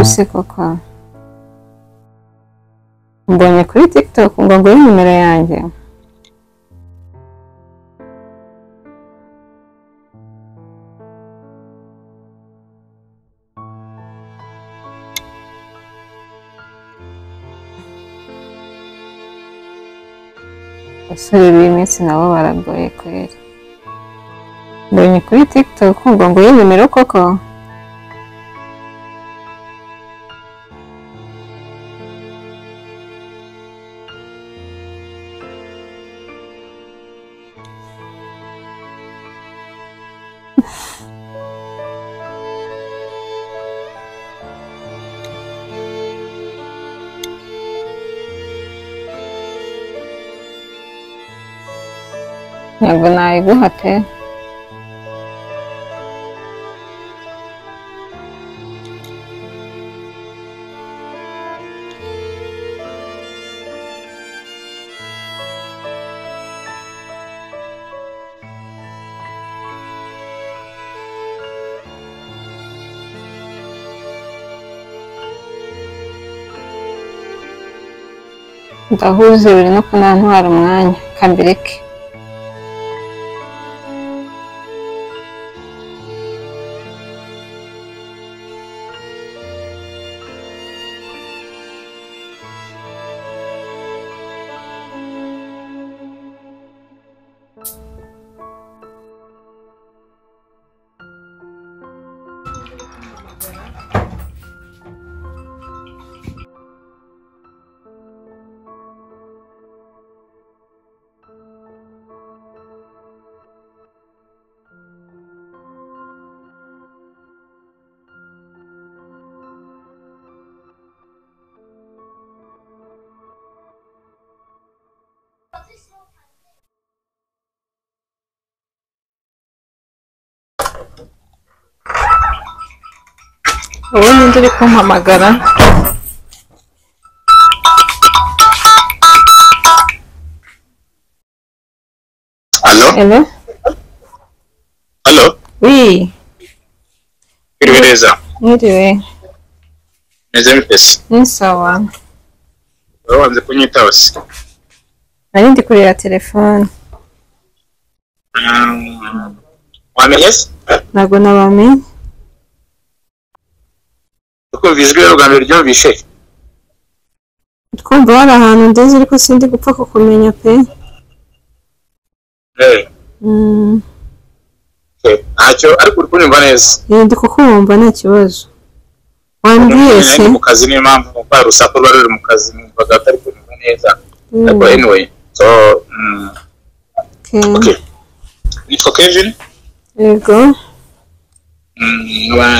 se koko mbonye kuri TikTok ngo nguhe nimero yanjye abasore b'iminsi nabo baragoye kweri mbonye kuri TikTok ngo nguhe nimero koko ntabwo nayiguha pe ndahuze buri no kunantwara umwanya kambireke ubu ninde uri kumpamagara Allo? Allo? Oui. Bireza. Mwiriwe. Meze mpese. Ni sawa. Wabanze kunyitaho se. Nari ndi kureba telefone. Wamenye se? Ntabwo nabamenye. Uko vizwe urugamba ryumvishe. Twumva hari ahantu ndeze ariko sindi gupfa kukumenya pe. Ntacyo ariko uri kunyumva neza. Ndi kukumva nta kibazo. Wambwiye se mu kazi niyo mpamvu kwa rusaku ruri mu kazi numvaga atari kunyumva neza. Ariko anyway, so okay. Nitwa Kevin. Yego.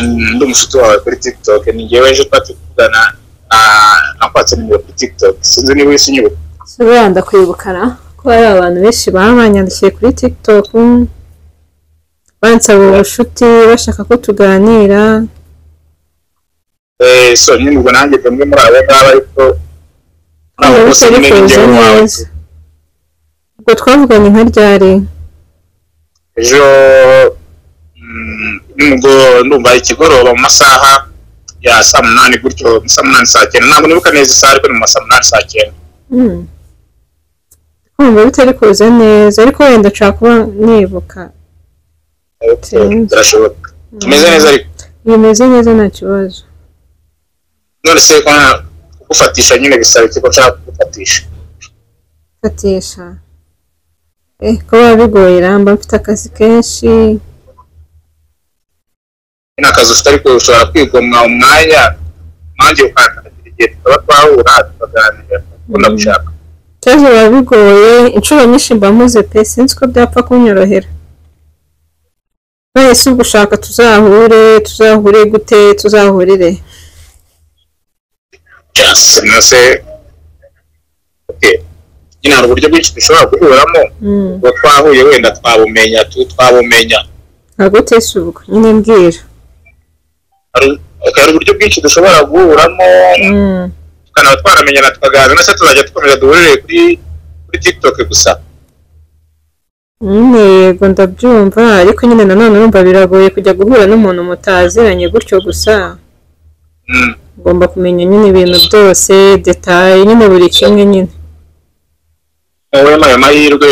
Ndi umushuti wawe kuri TikTok ni njyewe ejo twatuvugana nakwatse nimero kuri TikTok sinzi niba wese unyibuka. Sobera ndakwibukana ko hari abantu benshi bamanyandikiye kuri TikTok bansaba ubushuti bashaka ko tuganira. So nyine ubwo nanjye bamwe muri abo ngabo ariko ntabwo bose nyine njyewe wawe. Ubwo twavuganye nka ryari? Ejo nubwo ndumva ikigoroba mu masaha ya saa 8 gutyo saa 8 saa 9 ntabwo nibuka neza isaha ariko ni mu masaha 8 saa 9. Kumva bitari kuza neza ariko wenda nshaka kuba nibuka. Birashoboka. Tumeze neza ariko. Bimeze neza nta kibazo. None se kwa kugufatisha nyine bisaba iki ko nshaka kugufatisha? Fatisha. Ko bigoye ramba mfite akazi kenshi. Ina kazi ufite ariko ushobora kwigomwa umwanya nanjye ukakagira igihe tukaba twahura tukaganira ukunda gushaka. Cyaje bigoye inshuro nyinshi mbamuze pe sinzi ko byapfa kunyorohera. Wese ugushaka tuzahure gute tuzahurire. Yes, nase. Okay. Ina hari uburyo bwinshi dushobora guhuramo. Ngo twahuye wenda twabumenya. Ntabwo tesubuko nyine mbwira. Hari uburyo bwinshi dushobora guhuramo. Tukana twaramenyana tukaganira nase tuzajya dukomeza duhurire kuri TikTok gusa. Yego ndabyumva ariko nyine nanone urumva biragoye kujya guhura n'umuntu mutaziranye gutyo gusa. ugomba kumenya nyine ibintu byose detaye nyine buri kimwe nyine wowe mayo mahirwe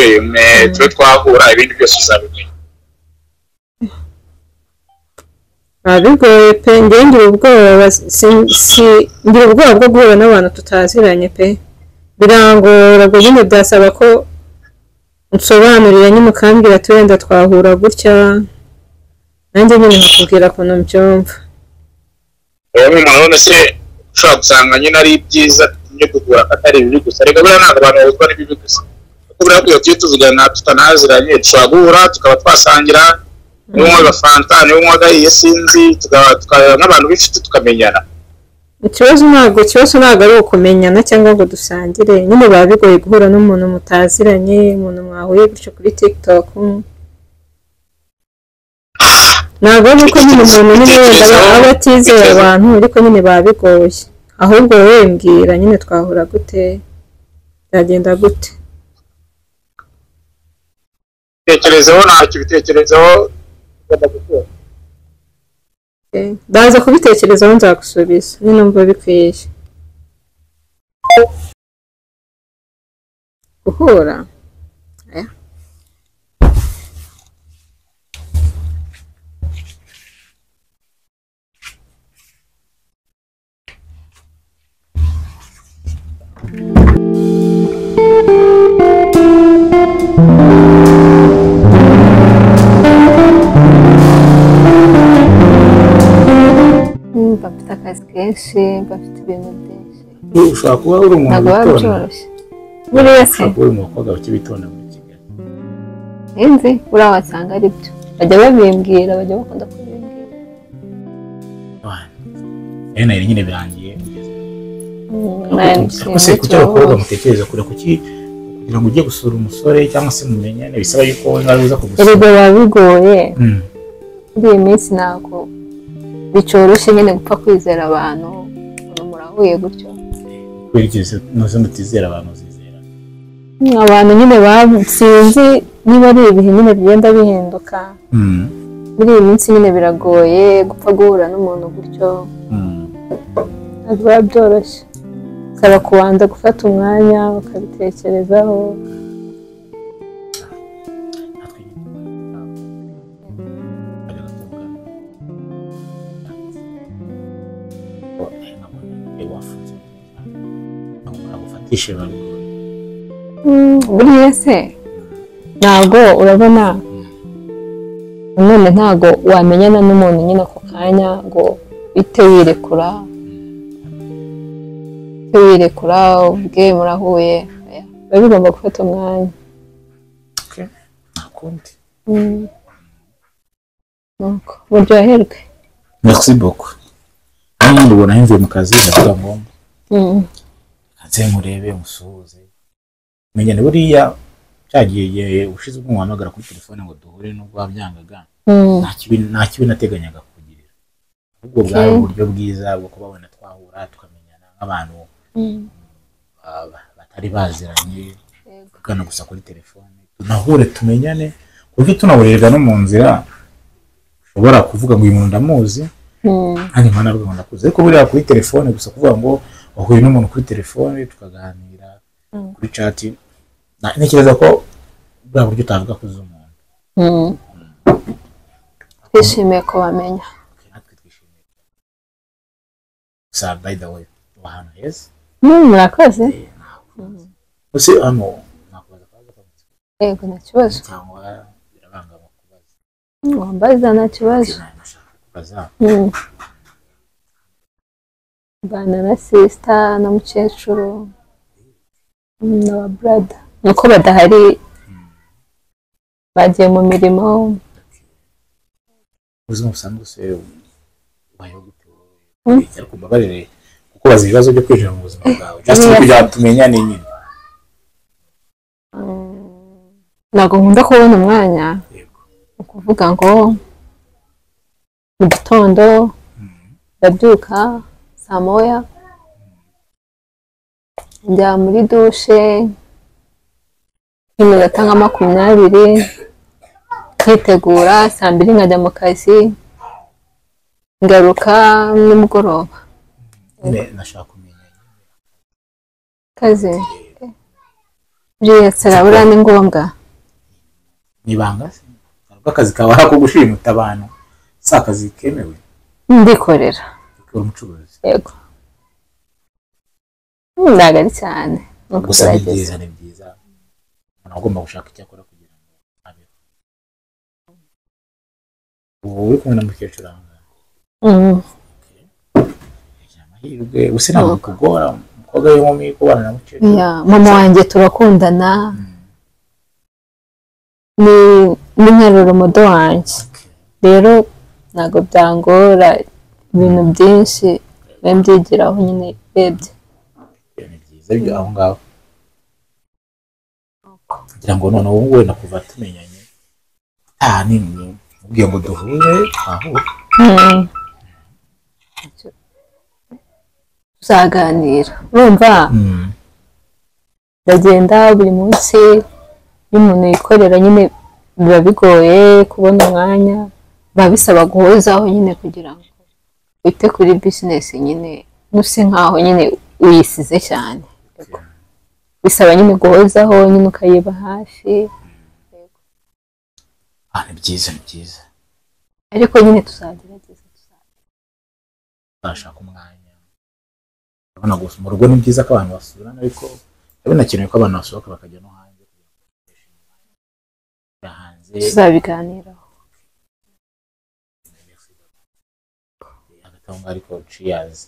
twe twahura ibindi byose uzabimenya bigoye pe ngira ubwoba ngira ubwoba bwo guhura n'abantu tutaziranye pe birangora ubwo nyine byasaba ko nsobanurira nyine ukambwira ati wenda twahura gutya nanjye nyine nkakubwira ukuntu mbyumva wowe none se ushobora gusanga nyine ari byiza byo kugura atari bibi gusa reka buriya ntabwo abantu bahuzwa n'ibibi gusa kuko buriya kwiyo tugiye tuvugana tutanaziranye dushobora guhura tukaba twasangira niba unywaga fanta niba unywaga iye sinzi tukaba nk'abantu b'inshuti tukamenyana ikibazo ntabwo ari ukumenyana cyangwa ngo dusangire nyine biba bigoye guhura n'umuntu mutaziranye umuntu mwahuye gutyo kuri TikTok ntabwo ari uko nyine umuntu nyine wenda aba atizeye abantu ariko nyine biba bigoye ahubwo wowe mbwira nyine twahura gute byagenda gute bitekerezeho ntacyo bitekerezeho ndaza kubitekerezaho nzagusubiza nyine numva bikwiye guhura bafite akazi kenshi bafite ibintu byinshi ushobora kuba uri umuntu witonda buriya se uri umukobwa ukibitonda muri Kigali inzi uriya wasanga ari byo bajya babimbwira bajya bakunda kubimbwira nayo nyine birangiye ese kuki abakobwa mutekereza kure kugira ngo ujye gusura umusore cyangwa se mumenyane bisaba yuko wowe ngaho uza kugusura erega biba bigoye muri iyi minsi ntabwo bicyoroshye nyine gupfa kwizera abantu murahuye gutyo kwerekeza noze mutizera abantu zizera abantu nyine sinzi niba ari ibihe nyine bigenda bihinduka muri iyi minsi nyine biragoye gupfa guhura n'umuntu gutyo ntabwo biba byoroshye bisaba kubanza gufata umwanya ukabitekerezaho buriya se ntabwo urabona none ntabwo wamenyana n'umuntu nyine ako kanya ngo uhite wirekura ubwe murahuye biba bigomba gufata umwanya ntakundi nuko muryoherwe merci beaucoup nanjye ubona ngiye mu kazi ndavuga ngo kanze murebe musuhuze menyane buriya cyagiye ushize umuhamagara kuri telefone ngo duhure n'ubwo wabyangaga nta kibi nateganyaga kugirira ubwo bwari uburyo bwiza bwo kuba wenda twahura tukamenyana nk'abantu batari baziranye kugana gusa kuri telefone tunahure tumenyane kuko tunahurirwa no mu nzira ushobora kuvuga ngo uyu muntu ndamuzi kandi mpana rwo ndakuze ariko buriya kuri telefone gusa kuvuga ngo wahuye n'umuntu kuri telefone tukaganira kuri chat ntekereza ko bwa buryo utavuga ko uzi umuntu twishimiye ko bamenya natwe twishimiye gusa by the way ahantu heza murakoze ese hano nakubaza yego nta kibazo cyangwa birabangama kubaza wambaza nta kibazo kubaza bana na sister na mukecuru na brother nuko badahari bagiye mu mirimo ubuzima busanzwe se wayo gute ariko mbabarire kuko bazi ibibazo byo kwinjira mu buzima bwawe just kugira tumenyane nyine ntabwo nkunda kubona umwanya ukuvuga ngo mu gitondo ndabyuka saa moya njya muri dushe nk'iminota nka 20 nkitegura saa 2 nkajya mu kazi ngaruka nimugoroba nyine nashaka kumenya kazi buriya tsarabura ni ngombwa nibanga ntabwo akazi kawe ko gushimuta abantu si akazi kemewe ndikorera ukora umucuruzi yego ndagari cyane gusa ni byiza umuntu agomba gushaka icyo akora kugira ngo abeho ubu uri kumwe na mukecuru ahangaha amahirwe gusa ntabwo kugora umukobwa w'inkumi kubana na mukecuru mama wanjye turakundana ni nkarura umudo wanjye rero ntabwo byangora ibintu byinshi byigiraho nyine rebye ni byiza byo aho ngaho kugira ngo noneho wowe na kuva tumenyanye nini ubwiye ngo duhure ahura tuzaganira urumva ndagenda buri munsi iyo umuntu yikorera nyine biba bigoye kubona umwanya biba bisaba guhozaho nyine kugira ngo wite kuri bizinesi nyine nuse nkaho nyine uyisize cyane bisaba nyine guhozaho nyine ukayiba hafi ni byiza ariko nyine tuzagerageza tuzashaka umwanya urabona gusa mu rugo ni byiza ko abantu basurana ariko binakenewe ko abantu basohoka bakajya no hanze tuzabiganiraho hagati aho ngaho ariko cheers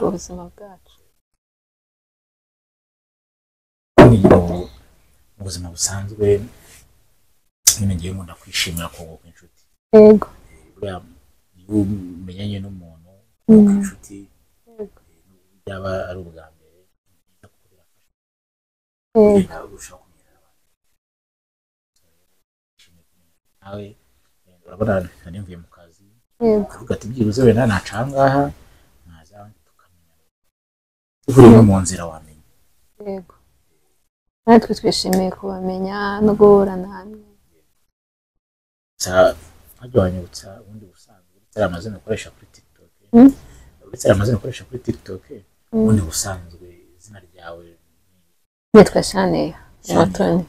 ubuzima bwacu mu buzima busanzwe nyine ngiye nkunda kwishimira kunguka inshuti yego iyo umenyanye n'umuntu kunguka inshuti byaba ari ubwa mbere urushaho kumenya nawe urabona nari mvuye mu kazi ukavuga ati byibuze wenda naca ahangaha naza tukamenya turi mu nzira wamenya yego natwe twishimiye kubamenya no guhura namwe hajya wanyibutsa ubundi busanzwe uretse amazina ukoresha kuri TikTok ubundi busanzwe izina ryawe nitwa Shania Mutoni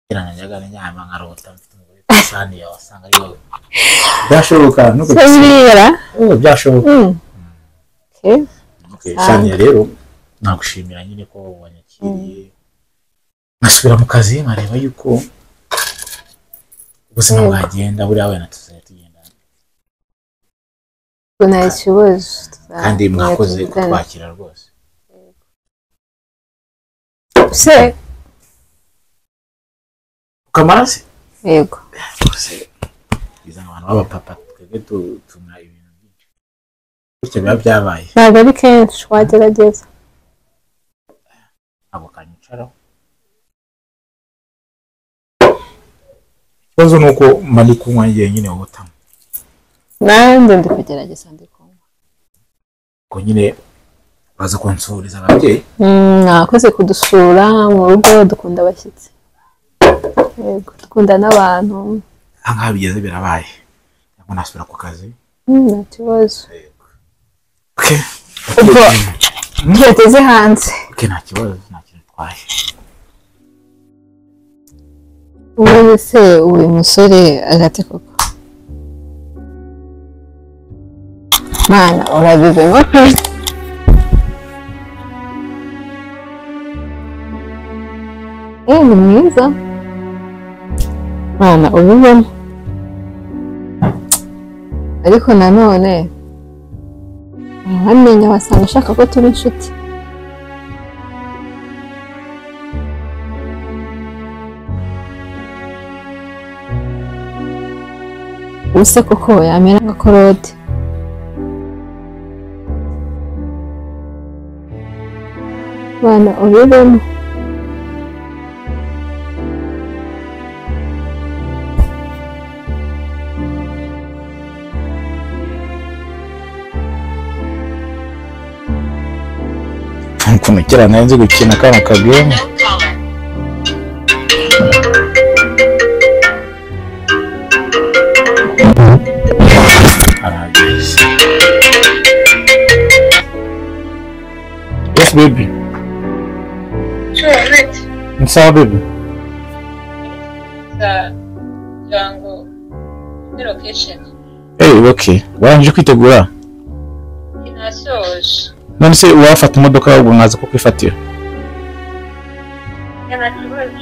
kirananyaga n'inyama nkarota mfite umugore Shania wasanga ari wowe byashoboka nuko byashoboka Shania rero nagushimira nyine ko wanyakiriye nkasubira mu kazi nkareba yuko ubuzima bwagenda buriya wenda tuzajya tugenda nta kibazo kandi mwakoze kutwakira rwose se ukamara yego rwose biza abantu b'abapapa twebwe tuna ibintu byinshi bityo biba byabaye ntabwo ari kenshi wagerageza ntabwo kanyicaraho ikibazo ni uko mba kunywa njyenyine wowe utanywa nanjye ndi kugerageza ndi kunywa ko nyine baza kunsuriza ababyeyi mwakoze kudusura mu rugo dukunda abashyitsi yego dukunda n'abantu ahangaha bigeze birabaye ngo nasubira ku kazi nta kibazo ubwo tubateze hanze nta kibazo nta kintu twaye ubu se uyu musore agati koko mana urabibemo pe ni mwiza mana ubibona ariko nanone wamenya wasanga ashaka ko tuba inshuti ubuse koko yamera nka Claude mana ubibona ukuntu kera nari nzi gukina kano kagame arahageze baby? Sure, right. Ni sawa baby? Jango. Ni location. Okay. Warangije kwitegura? Inasoje. None se wafata imodoka ahubwo mwaza ko kwifatira? Yana kibazo.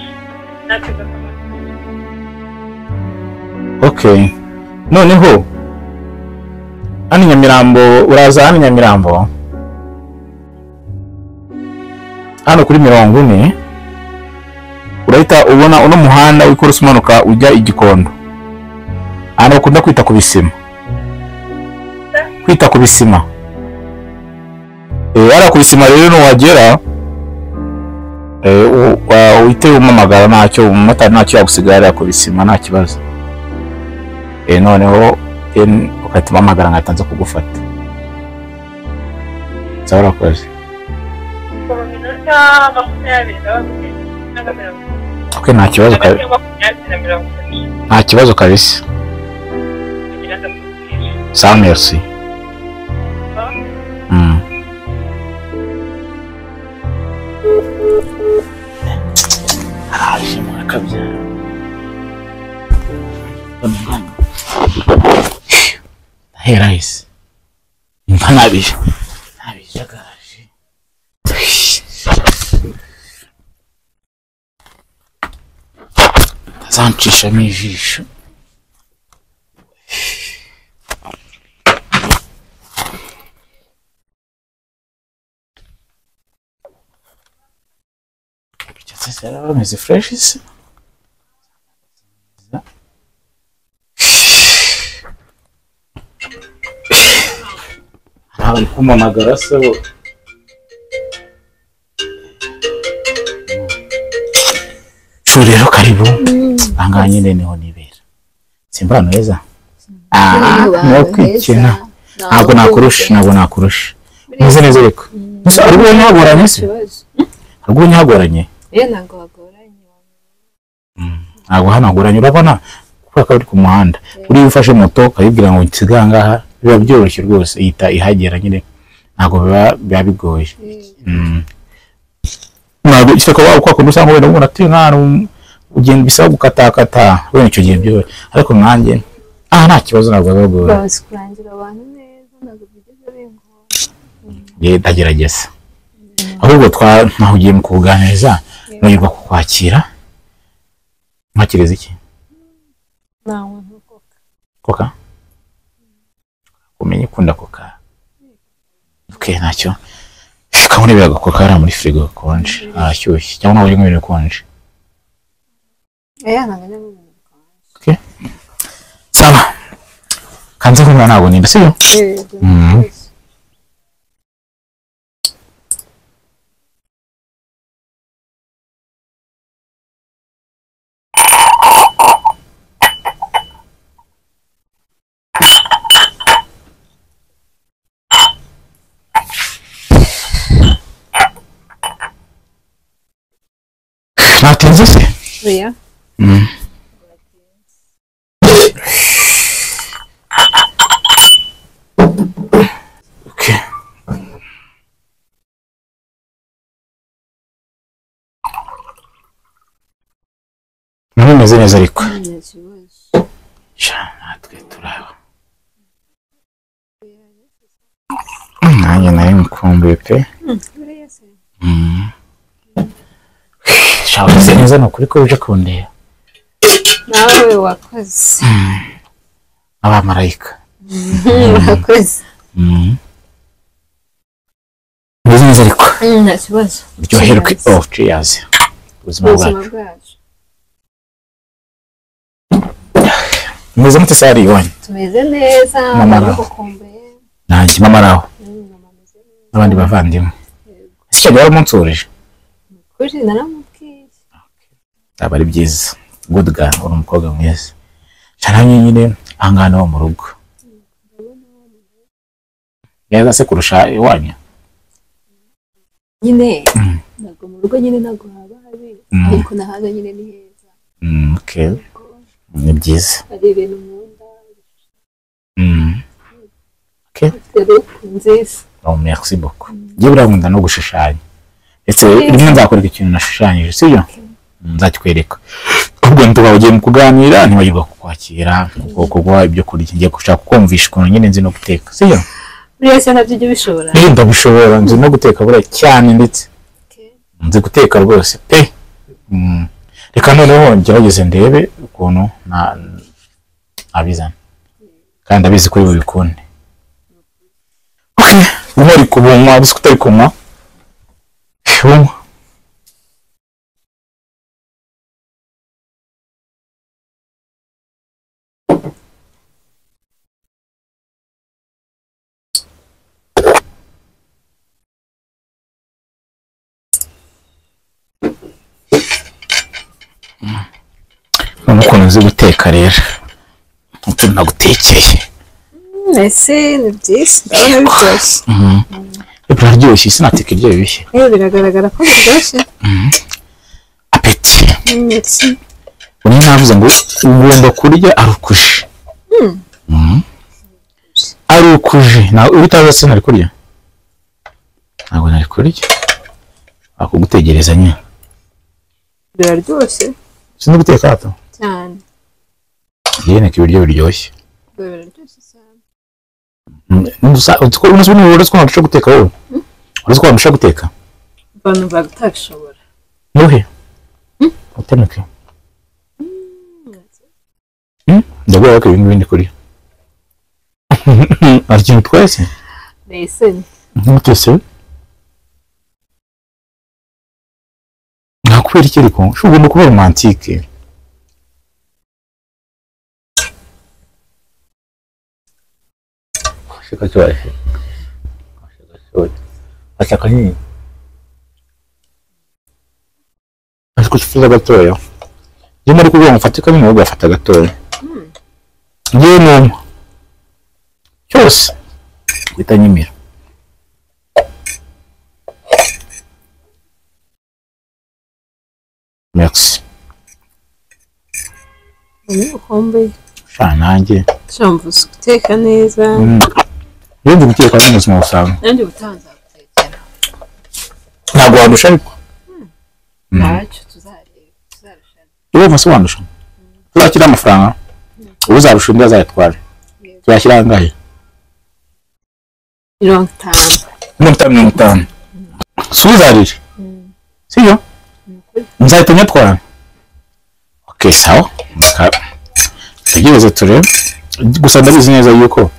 Nataka kama. Okay. Noneho hano Nyamirambo, uraza hano Nyamirambo? Hano kuri 40 urahita ubona uno muhanda w'ikorosi umanuka ujya Igikondo. Hano ukunda kwita ku bisima. Kwita ku bisima. Ara ku bisima rero no wagera uhite umamagara ntacyo umumotari ntacyo yagusigara ku bisima nta kibazo. Noneho ukahita umamagara ngatanze kugufata. Sawa koze. Okay, nta kibazo kabisa. Nta kibazo kabisa. Sawa, merci. Shimura kabyara. Hera isi. Ntabije garaje. Zancisha mijisho. Será bameze fresh isi? Bari kumamagara se bo. Rero karibu. Anga nyine niho nibera. Simba neza. No kwikina. Ntabwo nakurusha. Neze neza ariko. Musa ariko nyagoranye se? Ariko nyagoranye. Ntabwo wagoranye. Ntabwo hano agoranye urabona kuko uri ku muhanda. Uri ufashe moto kayibwira ngo nsigangaha biba byoroshye rwose ihita ihagera nyine. Ntabwo biba bigoye. Ntabwo iseko wako kwa kudusanga wenda ubona ati nkana ugenda bisaba gukatakata wenda icyo gihe byo ariko mwanjye nta kibazo ntabwo bagora. Basi kurangira abantu neza ntabwo bigeze bingora. Ndagerageza. Ahubwo twahugiye mu kuganiriza nuyirwa kukwakira. Mwakiriza iki? Nawe koka. Koka? Umenye kunda koka. Okay, ntacyo. Kamune biraga koka ara muri frigo konje. Arashyushye. Cyangwa nabyo nk'ibintu konje. Nanganya mu konje. Okay. Sawa. Kanze kumva ntabwo ninda siyo? Natinze se? Oya. Okay. Meze neza ariko. Natwe turaba. Nanjye nari mukumbuye pe. Shabuze neza no kuri ko uje kundeba. Nawe wakoze. Abamarayika. Wakoze. Meze neza ariko. Nta kibazo. Ryoherwe. Cheers. Ubuzima bwacu. Meze mute sari iwanyu? Tumeze neza. Mama kukumbuye. Nanjye mama raho. Abandi bavandimwe. Ese cyari umunsurije? Kuri naramubwiye. Aba ari byiza. Good girl, uri umukobwa mwiza. Cyane nyine angana wo mu rugo. Yaza se kurusha iwanyu? Nyine ntabwo mu rugo nyine ntabwo haba habi ariko nahaga nyine ni heza. Okay. Ni byiza. Ari ibintu nkunda. Okay. Nziza. Oh, merci beaucoup. Jye burankunda no gushushanya. ese rimwe nzakwereka ikintu nashushanyije sibyo nzakikwereka ubwo ntubagiye mu kuganira ntibagirwa kukwakira kuguha ibyo kurya ngiye gushaka kumvisha ukuntu nyine nzi no guteka sibyo buriya se nabyo ujya ubishobora ndabishobora nzi no guteka buriya cyane ndetse nzi guteka rwose pe reka noneho ngerageze ndebe ukuntu abizana kandi abizi kuri bubikunde uri kubunywa gusa utari kunywa bunywa ukuntu uzi guteka rero ukuntu nagutekeye ese ni byiza ndabona biryoshye biraryoshye sinateka ibyo bibishye biragaragara ko biryoshye apeti merci ubu navuze ngo ugomba kurya arukuje arukuje nawe ubitaza se nari kurya ntabwo nari kurya akugutegereza nyine biraryoshye sinzi guteka hato cyane yene ko ibiryo biryoshye biraryoshye cyane uzi ko uretse ko ntabasha guteka wowe uretse ko ntabasha guteka abantu batashobora nuhe utenuke ndabwira ko ibintu bindi kurya ari ikintu twese mbese ntutese nakubera iki ariko ugomba kuba romantike shaka cyose ashaka nyine ariko kifuza gatoya njye muri kuvuga ngo mfate kamwe ugafata gatoya ngiye numva cyose guhita nyimira merci ukombe sha nanjye shamvuze guteka neza yindi guteka ni ubuzima busanzwe nanjye ubutanza gutekera ntabwo wandusha ariko ntacyo tuzarushana uwo mase wandusha uzakira amafaranga uzarusha undi azayatwara tuyashyira angahe 50 50 suzarire sibyo nzahita nyatwara okay sawa tegereze turebe gusa ndabizi neza yuko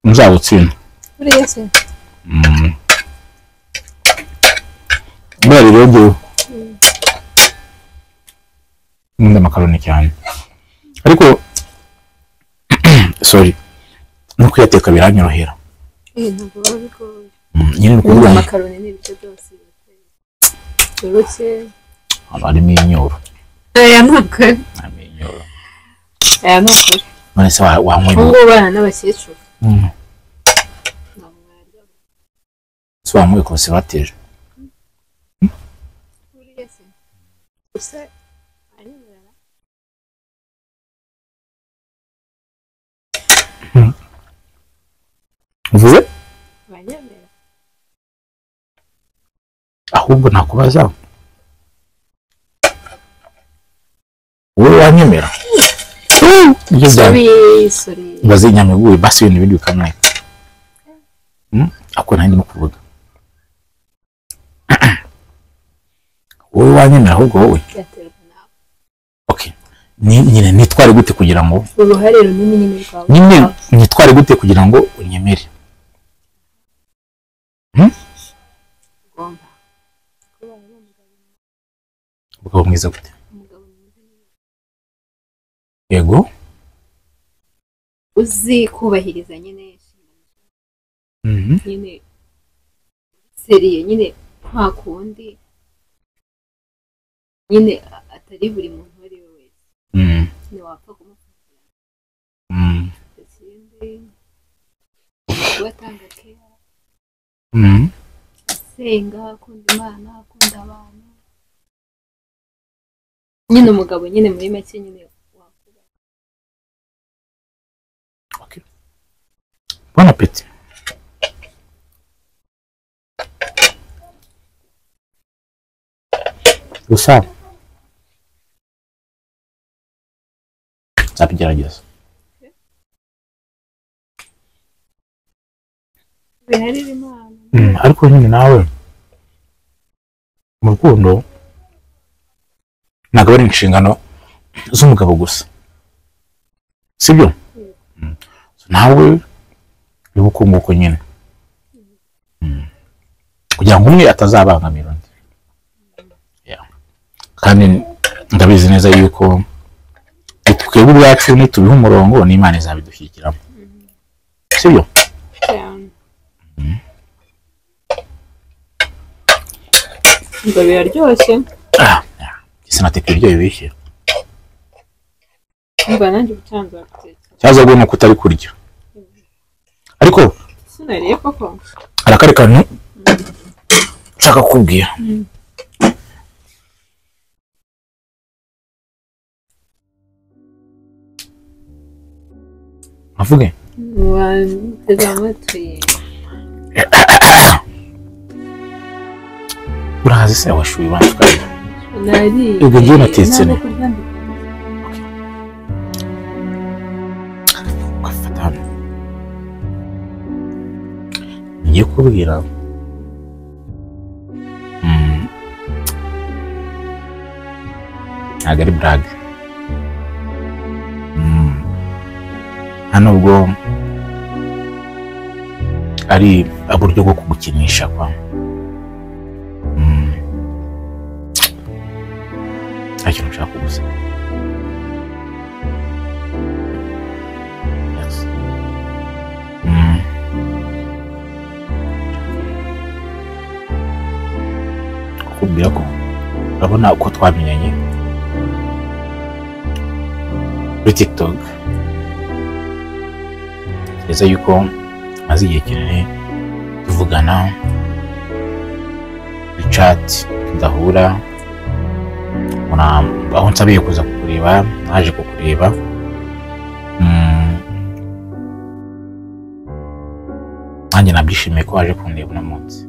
muzabutsinda buriya se bari rero nkunda makaroni cyane ariko sorry no kuyateka biranyorohera ntabwo biba bigoye nyine ni ukuvuga makaroni n'ibice byose byoroshye harimo imyoro aya ntabwo harimo imyoro aya ni ukuri none se wanywa ubu ngubu bana n'abakecuru se wanywa konservateur buriya se gusa aremerera uvuze banyemera ahubwo nakubaza wowe wanyemera ibyo sorry bazinyamiguye basi ibintu bindi bikamwe ako nandi no kuvuga wowe wanyemera ahubwo wowe okay nyine nitware gute kugira ngo uruhare runini nyine rwawe nyine nitware gute kugira ngo unyemere ugomba ubwo mwiza gute yego uzi kubahiriza nyine nyine seriye nyine nta kundi nyine atari buri muntu uwo ari we wese ntiwapfa kumufatira ikindi kubatanga kera asenga akunda imana akunda abantu nyine umugabo nyine muri make nyine wakuba okay bon appétit gusa nzabigerageza. biharira Imana Ariko nyine nawe mu rukundo ntabwo ari inshingano z'umugabo gusa, sibyo? Nawe ubukunguko nyine kugira ngo umwe atazabangamira undi. Kandi ndabizi neza yuko twebwe ubwacu nitubiha umurongo n'Imana izabidushyigikiramo, sibyo? ngo biraryoshye sinateka ibiryo bibishye mba nanjye ubucanza guteka cyaza gwo nuko utari kurya, ariko sinariye koko arakari kantu nshaka kubwira. avuge wanteze amatwi urahazi se washuye bantuka nariye ubwo ngiye natetse ne gafata hano ngiye kubwira ntabwo ari brage hano ubwo ari uburyo bwo kugukinisha kwa nta kintu nshaka gusa kukubwira ko urabona uko twamenyanye kuri TikTok, neza yuko maze igihe kinini tuvugana kuri chat tudahura, aho nsabiye kuza kukureba naje kukureba nanjye nabyishimiye ko waje kundeba uno munsi.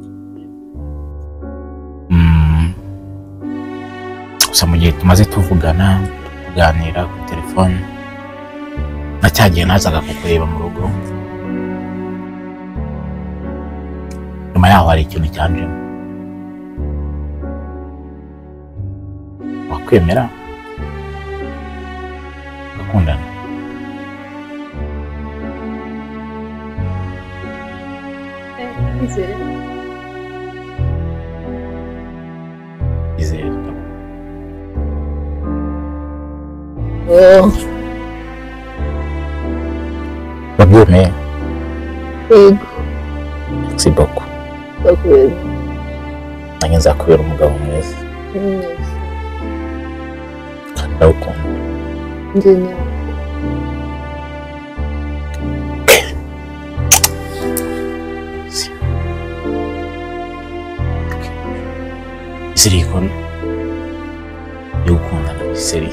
Gusa mu gihe tumaze tuvugana tuganira kuri telefone nacyagiye nazaga kukureba mu rugo, nyuma yaho hari ikintu cyanjemo. Wakwemera gukundana? izere wabyemeye? yego Merci beaucoup. ndakwezi Nanjye nzakubera umugabo mwiza kandi ndawukunda. njye nyawe Ziriko yo gukundana biseri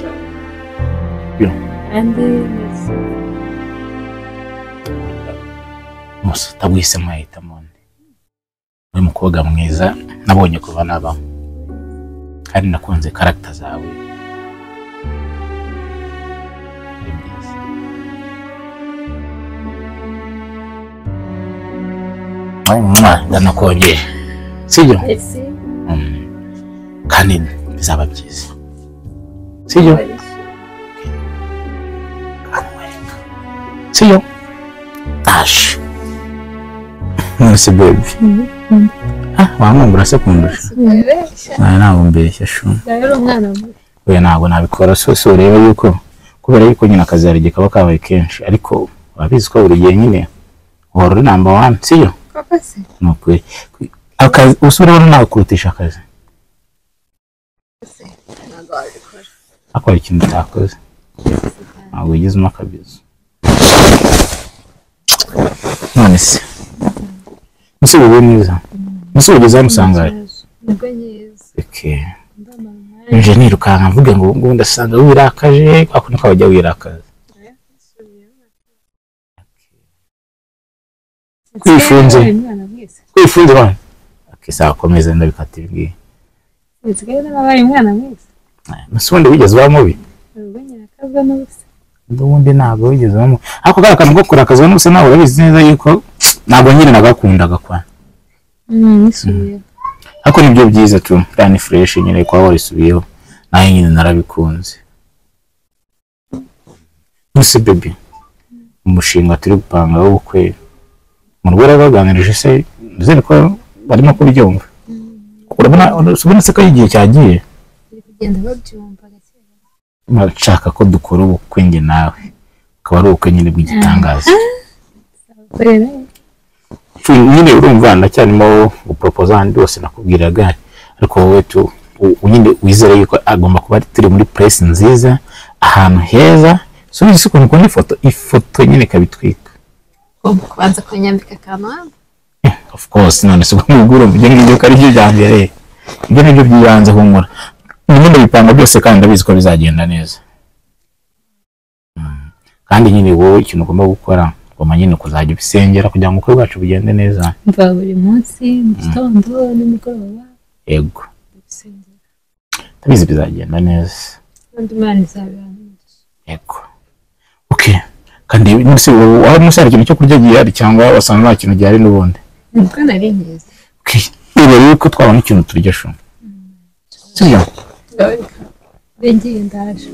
andi mesi musa tabwise mahita monde we mukobwa mwiza nabonye kuva naba kandi nakunze character zawe ndanakongeye sibyo? Kandi bizaba byiza sibyo? sibyo? Tash mwese baby wamwumvira se kundusha? ntabwo mbeshya shu rero umwana mubi oya ntabwo nabikora so ureba yuko kubera yuko nyine akazi hari kaba kabaye kenshi, ariko wabizi ko buri gihe nyine uhora uri number 1 sibyo? koko se nukuri akazi usubira nawe kurutisha akazi ntabwo wabikora akora ikintu utakoze ntabwo wigizemo akabizo. none se musi wowe mwiza musi ugeze amusangaye nibwo nyiza okay nje nirukanka mvuge ngo ndasanga wirakaje ako niko bajya wirakaza kwifunze bana okay sawa komeza ndabikatira ibwi Nsigaye nabaye umwana mwiza. Nasubundi wigeze uba mubi. Ubwo nyina kaza n'ubusa. Ndubundi ntabwo wigeze uba mubi. Ako karakantu ko kurakazwa n'ubusa nawe urabizi neza yuko ntabwo nyine nagakundaga kwa. Nisubiye. Ako nibyo byiza tu plan fresh nyine kwa warisubiyeho. Naye nyine narabikunze. Nuse baby. Umushinga turi gupanga w'ubukwe. Mu rwego baganirije se nzere ko barimo kubyumva. Urabona se ko igihe cyagiye. Kugenda babyumva gake. Mashaka ko dukora ubukwe nge nawe. Ukaba ari ubukwe nyine bw'igitangaza. Nyine urumva ndacyarimo gupropose andi wose nakubwiraga ariko wowe tu nyine wizere yuko agomba kuba turi muri place nziza ahantu heza so nzi ko nikoni ifoto nyine kabitwika kubanza kunyambika kama of course none se kumugura byo ngibyo kari byo byambere ibyo nibyo byibanze kunkora nyine bipanga byose kandi ndabizi ko bizagenda neza kandi nyine wowe ikintu ugomba gukora ngoma nyine kuzajya ubisengera kugira ngo ukore bwacu bugende neza mva buri munsi mu gitondo n'imigoroba yego tabizi bizagenda neza kandi Imana izabirangiza yego okay kandi nise waho musari ikintu cyo kurya gihari cyangwa wasanga nta kintu gihari n'ubundi nibwo nari ngize okay rero yuko twabona ikintu turya sho sibyo bengiye ndaje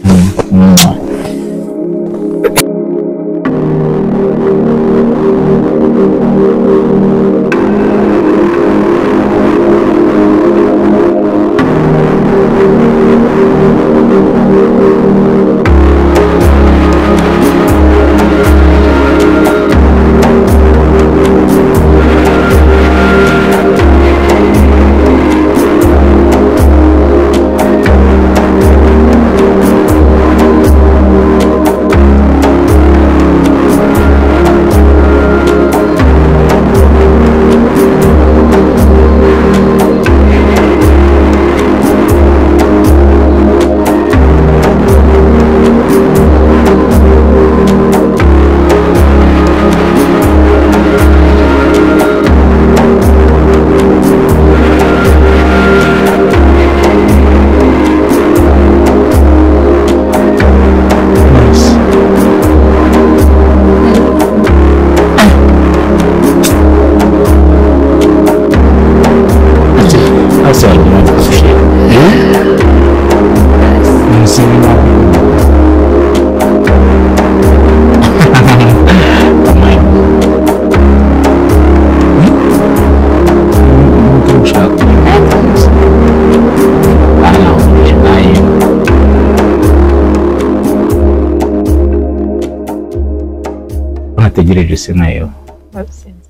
tegereje se nayo babisenze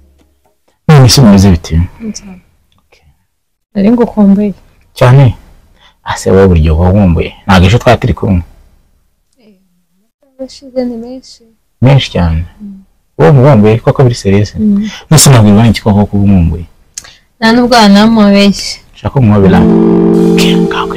nise meze biti nari ngukumbuye cyane ase wowe buryo wumbuye ntago ejo twatiri kumwe bashize ni menshi cyane wowe mubambuye koko biri serious nise ntabwo ngana ikikoko kubumbuye nta nubwo namubeshye shaka umwobera ngako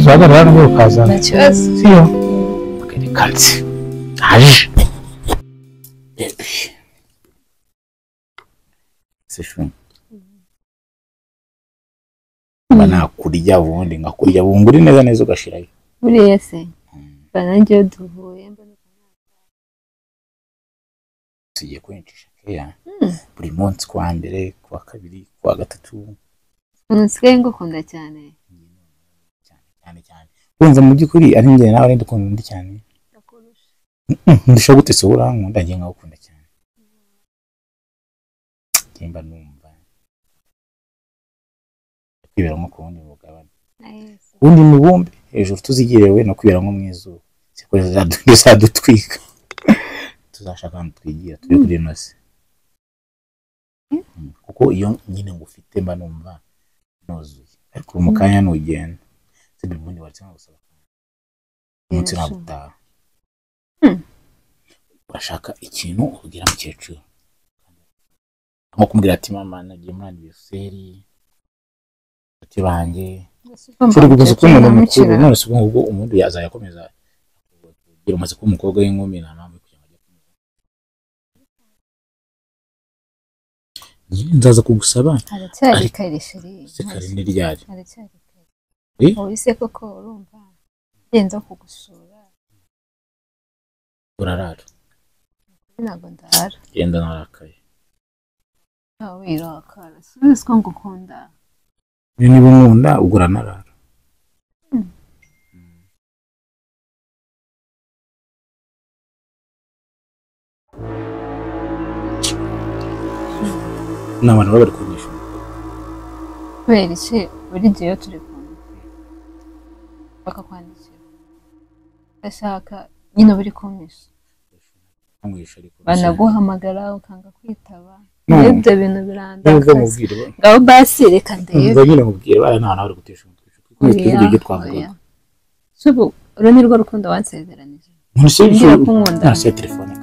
uzahagarara hano ukazana nta kibazo siyo kansi haje seshu bana kurya ubundi ngakurya bunguri neza neza ugashirayo buriya se banangiye duhuye mbona tugiye kwincisha keya buri munsi kwa mbere kwa kabiri kwa gatatu unsigaye ngukunda cyane cyane kunza mu byukuri ari njye nawe ndikunda ndi cyane ndusha gute se urankunda ngiye ngakunda cyane kimba numva kwibera nko kundi mugabane undi mubumbe hejuru tuzigirewe no kwibera nko mwizuba siko zadutwika tuzashaka twigira turi kuri nose kuko iyo nyine ngufite mba numva nozuye ariko umukanya nugenda sibibundi watsanga gusaba umunsi nagutaha urashaka ikintu ugira mukecuru nko kumbwira ati mama nagiye muri anniversaire ati banjye turi kuguza umuntu mukuru none se ubwo umuntu yazayakomeza kugira umaze kuba umukobwa w'inkumi na mpamvu kugira ngo nzaza kugusaba aracyari kare sheri sekari ni ryari aracyari kare wise koko urumva yenza kugusura urarara ntabwo ndara genda narakaye wirakara sinzi ko ngukunda niba unkunda ugura narara n'abantu bari kunyisha kubera iki buri gihe turi kumwe bakakwandikira ndashaka nyine buri kumwisha banaguhamagara ukanga kwitaba ibyo bintu birandakaza ngaho basi reka ndebe nyine mubwire bari nta bari gutesha umutwe kuko ibyo twavuga subu uru ni rwo rukundo wansezeranije ngira kunkunda nta telefone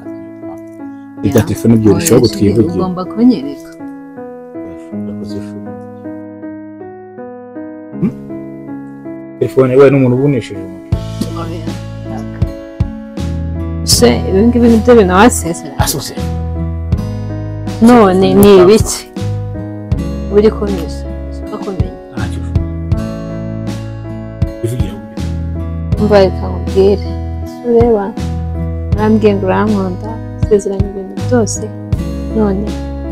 ida telefone byoroshye gutwivugira ugomba kunyereka telefone we n'umuntu ubunesheje se ibingibi nibyo bintu wasezeranye asose none ni ibiki buri kunyisha ushaka kumenya umva reka nkubwire ureba urambwiye ngo urankunda usezeranye ibintu byose none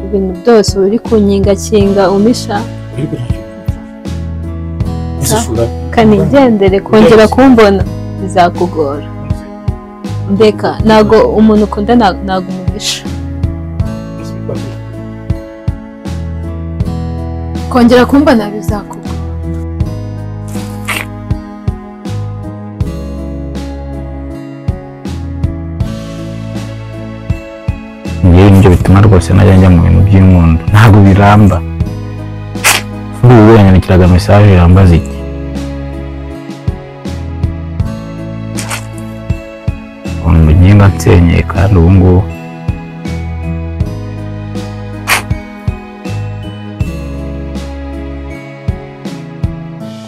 ibintu byose uri kunkingakinga umisha kanigendere kongera kumbona bizakugora mbeka ntago umuntu ukunda ntago umugisha kongera kumbona bizakugora nibyo bituma rwose najya njya mu bintu by'inkundo ntabwo biramba ubu wenyandikiraga message yambaza iki nginga nsenyeye kandi ubu ngubu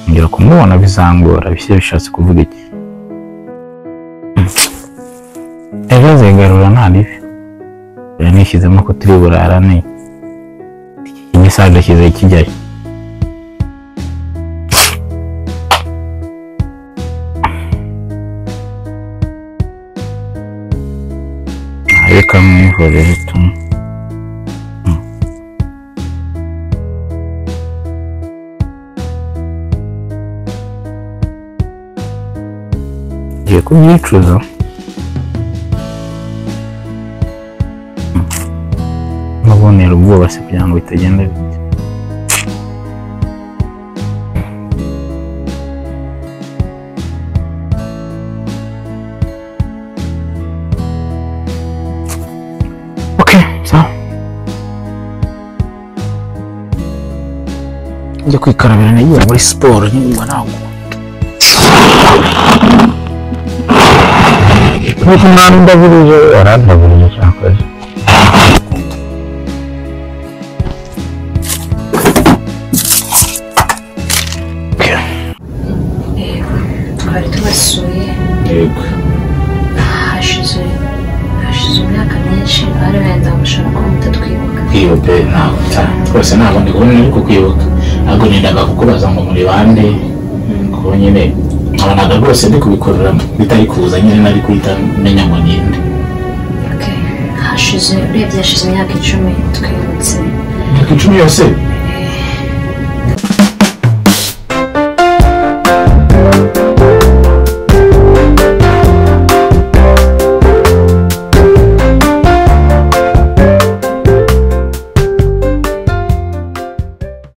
ngira kumubona bizangora bishatse kuvuga iki ejo azigarura nta ribi nishyizemo ko turi burarane imisaga ashyize kijyayo reka mwihore bituma ngiye kubyicuza nkabonera ubwoba se kugira ngo bitagenda bite njya kwikarabira nagiye muri siporo nyuma ntabwo nkuko umwana ndaburije warandaburije cyakoze twabasuye yego hashize imyaka myinshi ari wenda mushobora kuba mutatwibuka kwibuka ntabwo twese ntabwo ndi kubona ariko kwibuka ntabwo nendaga kukubaza ngo muri bande kuko nyine nabonaga rwose ndi kubikorera bitari kuza nyine nari kuhita menya ngo ninde hashize urebye hashize imyaka 10 twibutse imyaka 10 yose